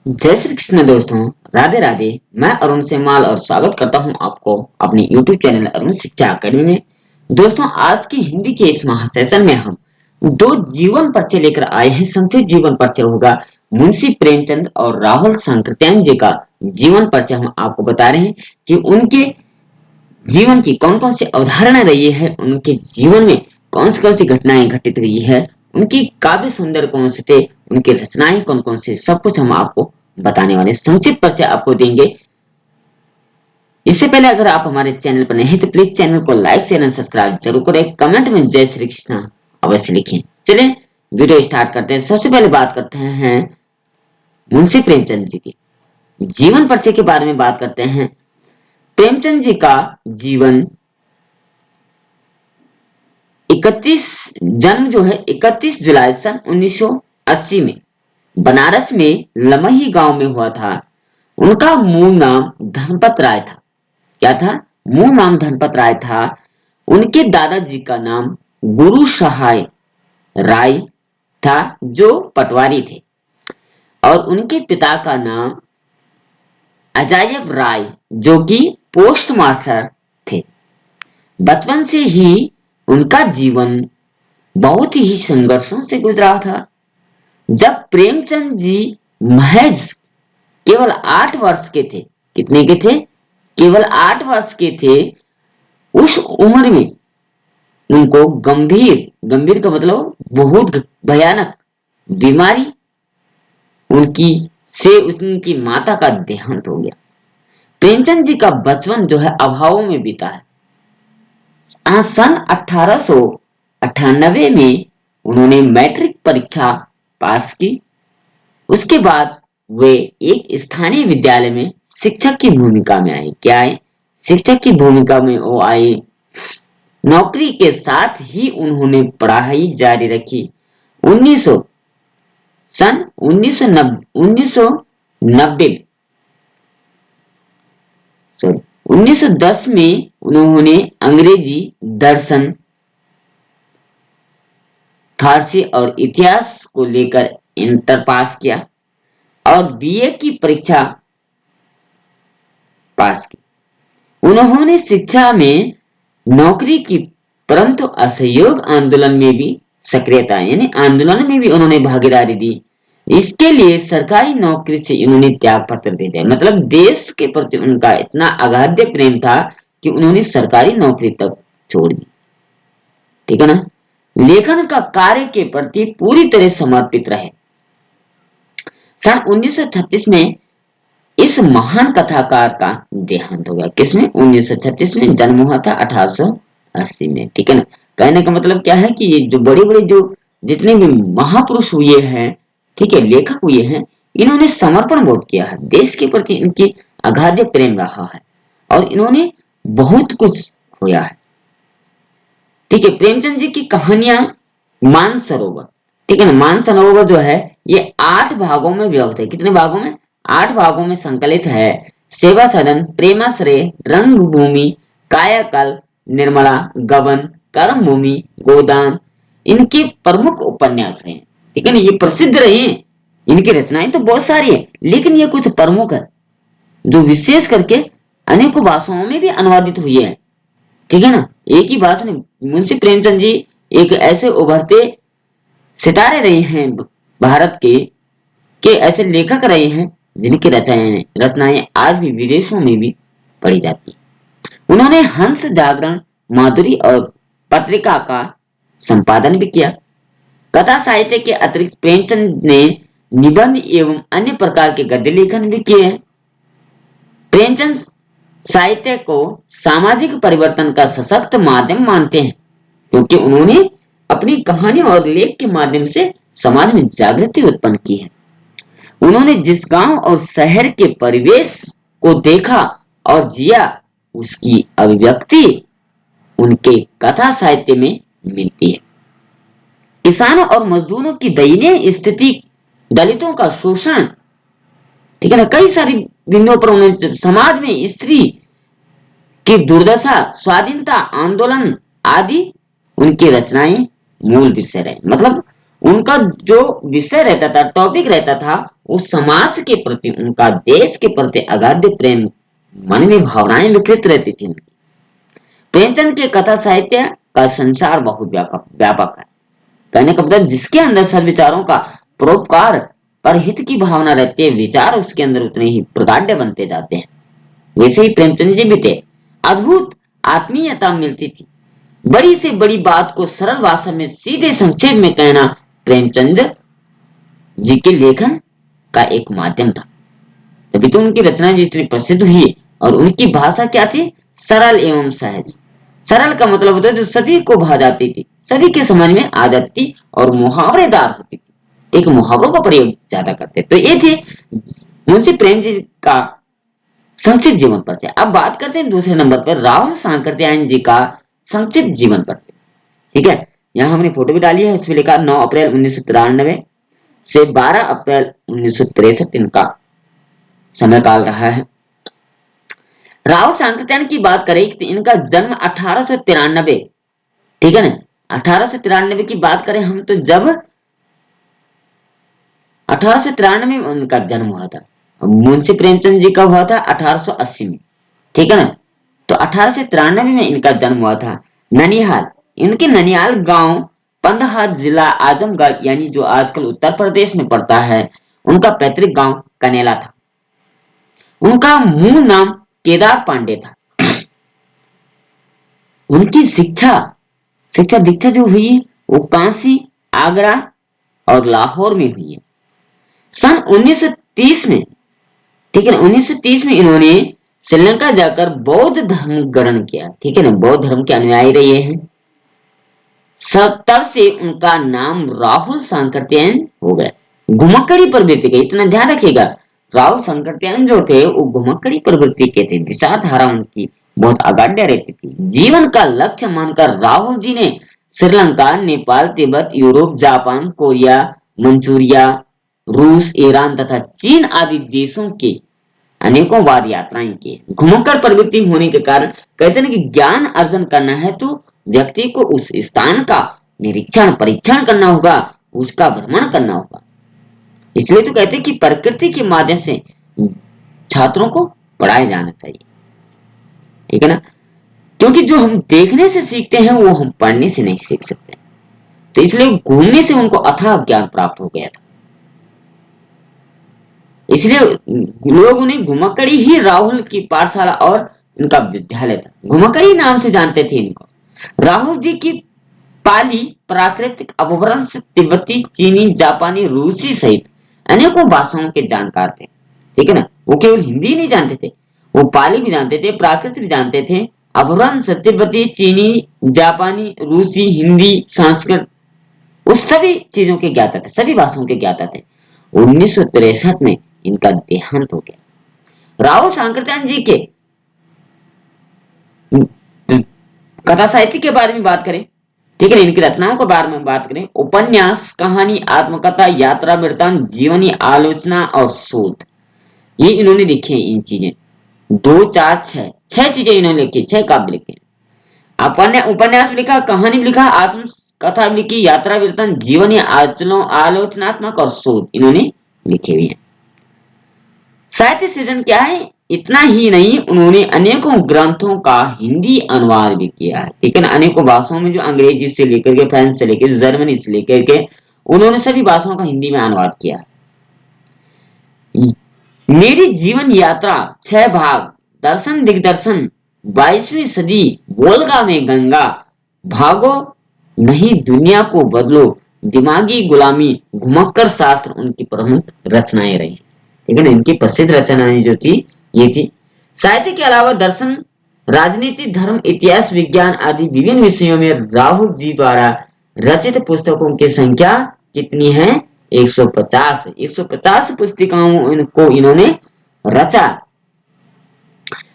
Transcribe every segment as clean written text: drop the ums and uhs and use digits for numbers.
जय श्री कृष्ण दोस्तों। राधे राधे। मैं अरुण सेमाल और स्वागत करता हूं आपको अपने YouTube चैनल अरुण शिक्षा अकेडमी में। दोस्तों, आज की हिंदी के इस महासेशन में हम दो जीवन परिचय लेकर आए हैं। संक्षिप्त जीवन परिचय होगा मुंशी प्रेमचंद और राहुल सांकृत्यायन जी का जीवन परिचय हम आपको बता रहे हैं कि उनके जीवन की कौन कौन सी अवधारणा रही है, उनके जीवन में कौन सी घटनाएं घटित हुई है, उनकी काव्य सुंदर कौन से थे, उनकी रचनाएं कौन कौन सी, सब कुछ हम आपको बताने वाले संक्षिप्त परिचय आपको देंगे। इससे पहले अगर आप हमारे चैनल पर नहीं हैं तो प्लीज चैनल को लाइक शेयर एंड सब्सक्राइब जरूर करें। कमेंट में जय श्री कृष्णा अवश्य लिखें। चलें वीडियो स्टार्ट करते हैं। सबसे पहले बात करते हैं मुंशी प्रेमचंद जी की जीवन परिचय के बारे में बात करते हैं। प्रेमचंद जी का जीवन 31 जन्म जो है 31 जुलाई सन 1980 में बनारस में लमही गांव में हुआ था। उनका मूल नाम धनपत राय था। क्या था? मूल नाम धनपत राय था। उनके दादाजी का नाम गुरु सहाय राय था जो पटवारी थे और उनके पिता का नाम अजायब राय जो कि पोस्ट मास्टर थे। बचपन से ही उनका जीवन बहुत ही संघर्षों से गुजरा था। जब प्रेमचंद जी महज केवल 8 वर्ष के थे, कितने के थे? केवल 8 वर्ष के थे। उस उम्र में उनको गंभीर गंभीर का मतलब बहुत भयानक बीमारी उनकी से उनकी माता का देहांत हो गया। प्रेमचंद जी का बचपन जो है अभावों में बीता है। सन 1898 में उन्होंने मैट्रिक परीक्षा पास की। उसके बाद वे एक स्थानीय विद्यालय में शिक्षक की भूमिका में आए। क्या आए? शिक्षक की भूमिका में वो आए। नौकरी के साथ ही उन्होंने पढ़ाई जारी रखी। 1900 सन 1990 सॉरी 1910 में उन्होंने अंग्रेजी, दर्शन, फारसी और इतिहास को लेकर इंटर पास किया और बीए की परीक्षा पास की। उन्होंने शिक्षा में नौकरी की, परंतु असहयोग आंदोलन में भी सक्रियता यानी आंदोलन में भी उन्होंने भागीदारी दी। इसके लिए सरकारी नौकरी से इन्होंने त्याग पत्र दे दिया। मतलब देश के प्रति उनका इतना अगाध प्रेम था कि उन्होंने सरकारी नौकरी तक छोड़ दी। ठीक है ना? लेखन का कार्य के प्रति पूरी तरह समर्पित रहे। सन 1936 में इस महान कथाकार का देहांत हो गया। किसमें? 1936 में जन्म हुआ था 1880 में। ठीक है ना? कहने का मतलब क्या है कि ये जो बड़े बड़े जो जितने भी महापुरुष हुए हैं, ठीक है, लेखक हुए हैं, इन्होंने समर्पण बहुत किया है। देश के प्रति इनकी अगाध प्रेम रहा है और इन्होंने बहुत कुछ खोया है। ठीक है, प्रेमचंद जी की कहानियां मानसरोवर, ठीक है ना, मानसरोवर जो है ये 8 भागों में विभक्त है। कितने भागों में? 8 भागों में संकलित है। सेवा सदन, प्रेमाश्रय, रंगभूमि, कायाकल्प, निर्मला, गबन, कर्म भूमि, गोदान इनके प्रमुख उपन्यास हैं। ठीक है ना? ये प्रसिद्ध रहे हैं। इनकी रचनाएं तो बहुत सारी है लेकिन ये कुछ प्रमुख है जो विशेष करके अनेकों भाषाओं में भी अनुवादित हुई है। ठीक है ना? एक ही भाषा में मुंशी प्रेमचंद जी एक ऐसे उभरते सितारे रहे हैं भारत के ऐसे लेखक रहे हैं जिनकी रचनाएं आज भी विदेशों में भी पढ़ी जाती है। उन्होंने हंस जागरण, माधुरी और पत्रिका का संपादन भी किया। कथा साहित्य के अतिरिक्त प्रेमचंद ने निबंध एवं अन्य प्रकार के गद्य लेखन भी किए हैं। प्रेमचंद साहित्य को सामाजिक परिवर्तन का सशक्त माध्यम मानते हैं क्योंकि उन्होंने अपनी कहानियों और लेख के माध्यम से समाज में जागृति उत्पन्न की है। उन्होंने जिस गांव और शहर के परिवेश को देखा और जिया उसकी अभिव्यक्ति उनके कथा साहित्य में मिलती है। किसानों और मजदूरों की दयनीय स्थिति, दलितों का शोषण, ठीक है ना, कई सारी बिंदुओं पर उन्होंने समाज में स्त्री की दुर्दशा, स्वाधीनता आंदोलन आदि उनकी रचनाएं मूल विषय रहे। मतलब उनका जो विषय रहता था, टॉपिक रहता था, वो समाज के प्रति, उनका देश के प्रति अगाध प्रेम, मन में भावनाएं विकृत रहती थी उनकी। प्रेमचंद के कथा साहित्य का संसार बहुत व्यापक है। कहने का मतलब जिसके अंदर सद्विचारों का परोपकार पर हित की भावना रहती है, विचार उसके अंदर उतने ही प्रगाढ़ बनते जाते हैं। वैसे ही प्रेमचंद जी भी थे। अद्भुत आत्मीयता मिलती थी। बड़ी से बड़ी बात को सरल भाषा में सीधे संक्षेप में कहना प्रेमचंद जी के लेखन का एक माध्यम था। तभी तो उनकी रचनाएं जितनी प्रसिद्ध हुई। और उनकी भाषा क्या थी? सरल एवं सहज। सरल का मतलब होता है जो सभी को भा जाती थी, सभी के समझ में आ जाती थी और मुहावरेदार होती थी। एक मुहावरों का प्रयोग ज्यादा करते। तो ये थे मुंशी प्रेम जी का संक्षिप्त जीवन परिचय। अब बात करते हैं दूसरे नंबर पर राहुल सांकृत्यायन जी का संक्षिप्त जीवन परिचय। ठीक है, यहाँ हमने फोटो भी डाली है। इसमें लिखा 9 अप्रैल 1993 से 12 अप्रैल 1963 इनका समय काल रहा है। राहुल सांकृत्यायन की बात करें तो इनका जन्म 1893, ठीक है ना, 1893 की बात करें हम तो जब 1893 में उनका जन्म हुआ था। मुंशी प्रेमचंद जी का हुआ था 1880 में, ठीक है ना। तो 1893 में इनका जन्म हुआ था। ननिहाल, इनके ननिहाल गांव पंदहा जिला आजमगढ़ यानी जो आजकल उत्तर प्रदेश में पड़ता है, उनका पैतृक गांव कनेला था। उनका मूल नाम केदार पांडे था। उनकी शिक्षा शिक्षा दीक्षा जो हुई वो काशी, आगरा और लाहौर में हुई है। सन 1930 में, ठीक है ना, 1930 में इन्होंने श्रीलंका जाकर बौद्ध धर्म ग्रहण किया। ठीक है ना, बौद्ध धर्म के अनुयायी रहे हैं। तब से उनका नाम राहुल सांकृत्यायन हो गया। घुमक्कड़ी प्रवृत्ति का इतना ध्यान रखिएगा, राहुल सांकृत्यायन जो थे वो घुमक्कड़ी प्रवृत्ति के थे। विचारधारा उनकी बहुत अगाढ़ रहती थी। जीवन का लक्ष्य मानकर राहुल जी ने Sri Lanka, Nepal, Tibet, Europe, Japan, Korea, Manchuria, रूस, ईरान तथा चीन आदि देशों के अनेकों बार यात्राएं की। घुमक्कड़ प्रवृत्ति होने के कारण कहते हैं कि ज्ञान अर्जन करना है तो व्यक्ति को उस स्थान का निरीक्षण परीक्षण करना होगा, उसका भ्रमण करना होगा। इसलिए तो कहते हैं कि प्रकृति के माध्यम से छात्रों को पढ़ाया जाना चाहिए, ठीक है ना, क्योंकि जो हम देखने से सीखते हैं वो हम पढ़ने से नहीं सीख सकते। तो इसलिए घूमने से उनको अथाह ज्ञान प्राप्त हो गया था। इसलिए लोग उन्हें घुमक्कड़ी ही राहुल की पाठशाला और इनका विद्यालय था, घुमक्कड़ी नाम से जानते थे इनको। राहुल जी की पाली, प्राकृतिक, अपभ्रंश, तिब्बती, चीनी, जापानी, रूसी सहित अनेकों भाषाओं के जानकार थे। ठीक है ना, वो केवल हिंदी नहीं जानते थे, वो पाली भी जानते थे, प्राकृत भी जानते थे, अपभ्रंश, तिब्बती, चीनी, जापानी, रूसी, हिंदी, संस्कृत, उस सभी चीजों के ज्ञाता थे, सभी भाषाओं के ज्ञाता थे। 1963 में इनका देहांत हो गया। राहुल सांकृत्यायन जी के कथा साहित्य के बारे में बात करें, ठीक है, इनकी रचनाओं के बारे में बात करें, उपन्यास, कहानी, आत्मकथा, यात्रा वृत्तांत, जीवनी, आलोचना और शोध, ये इन्होंने लिखे हैं। इन चीजें 2, 4, 6 चीजें इन्होंने लिखी, 6 काव्य लिखे। उपन्यास भी लिखा, कहानी भी लिखा, आत्म कथा भी लिखी, यात्रा वृत्तांत, जीवनी, आलोचनात्मक और शोध इन्होंने लिखे हुए हैं। साहित्य सृजन क्या है? इतना ही नहीं, उन्होंने अनेकों ग्रंथों का हिंदी अनुवाद भी किया है। ठीक है ना, अनेकों भाषाओं में, जो अंग्रेजी से लेकर के, फ्रेंच से लेकर, जर्मनी से लेकर के, उन्होंने सभी भाषाओं का हिंदी में अनुवाद किया है। मेरी जीवन यात्रा 6 भाग, दर्शन दिग्दर्शन, 22वीं सदी, वोल्गा में गंगा, भागो नहीं दुनिया को बदलो, दिमागी गुलामी, घुमक्कड़ शास्त्र उनकी प्रमुख रचनाएं रही। ठीक है ना, इनकी प्रसिद्ध रचनाएं जो थी ये थी। साहित्य के अलावा दर्शन, राजनीति, धर्म, इतिहास, विज्ञान आदि विभिन्न विषयों में राहुल जी द्वारा रचित पुस्तकों की संख्या कितनी है? 150। 150 पुस्तिकाओं को इन्होंने रचा।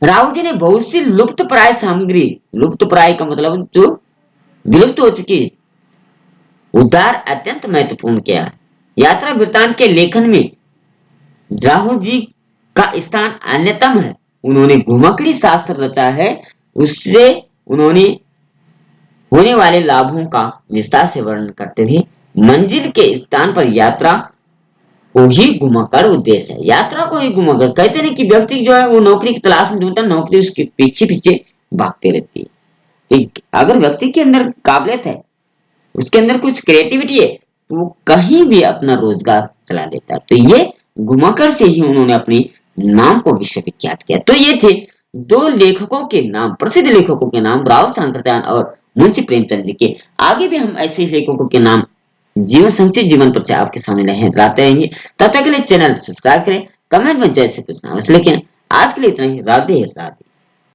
राहुल जी ने बहुत सी लुप्त प्राय सामग्री, लुप्त प्राय का मतलब जो विलुप्त हो चुकी, उद्धार अत्यंत महत्वपूर्ण किया। यात्रा वृत्तांत के लेखन में राहुल जी का स्थान अन्यतम है। उन्होंने घुमक्कड़ी शास्त्र रचा है, उससे उन्होंने होने वाले लाभों का विस्तार से वर्णन करते हुए मंजिल के स्थान पर यात्रा को ही घुमाकर उद्देश्य है, यात्रा को ही घुमाकर। कहते नहीं कि व्यक्ति जो है वो नौकरी की तलाश में ढूंढता, नौकरी उसके पीछे पीछे भागते रहती है। कि अगर व्यक्ति के अंदर काबिलियत है, उसके अंदर कुछ क्रिएटिविटी है, तो वो कहीं भी अपना रोजगार चला देता है। तो ये घुमाकर से ही उन्होंने अपने नाम को विश्व विख्यात किया। तो ये थे दो लेखकों के नाम, प्रसिद्ध लेखकों के नाम, राव सांकृत्यायन और मुंशी प्रेमचंद जी के। आगे भी हम ऐसे लेखकों के नाम जीवन संक्षिप्त जीवन परिचय आपके सामने लाते रहेंगे। तब तक के लिए चैनल सब्सक्राइब करें, कमेंट में जैसे कुछ ना हो। लेकिन आज के लिए इतना ही। राधे राधे।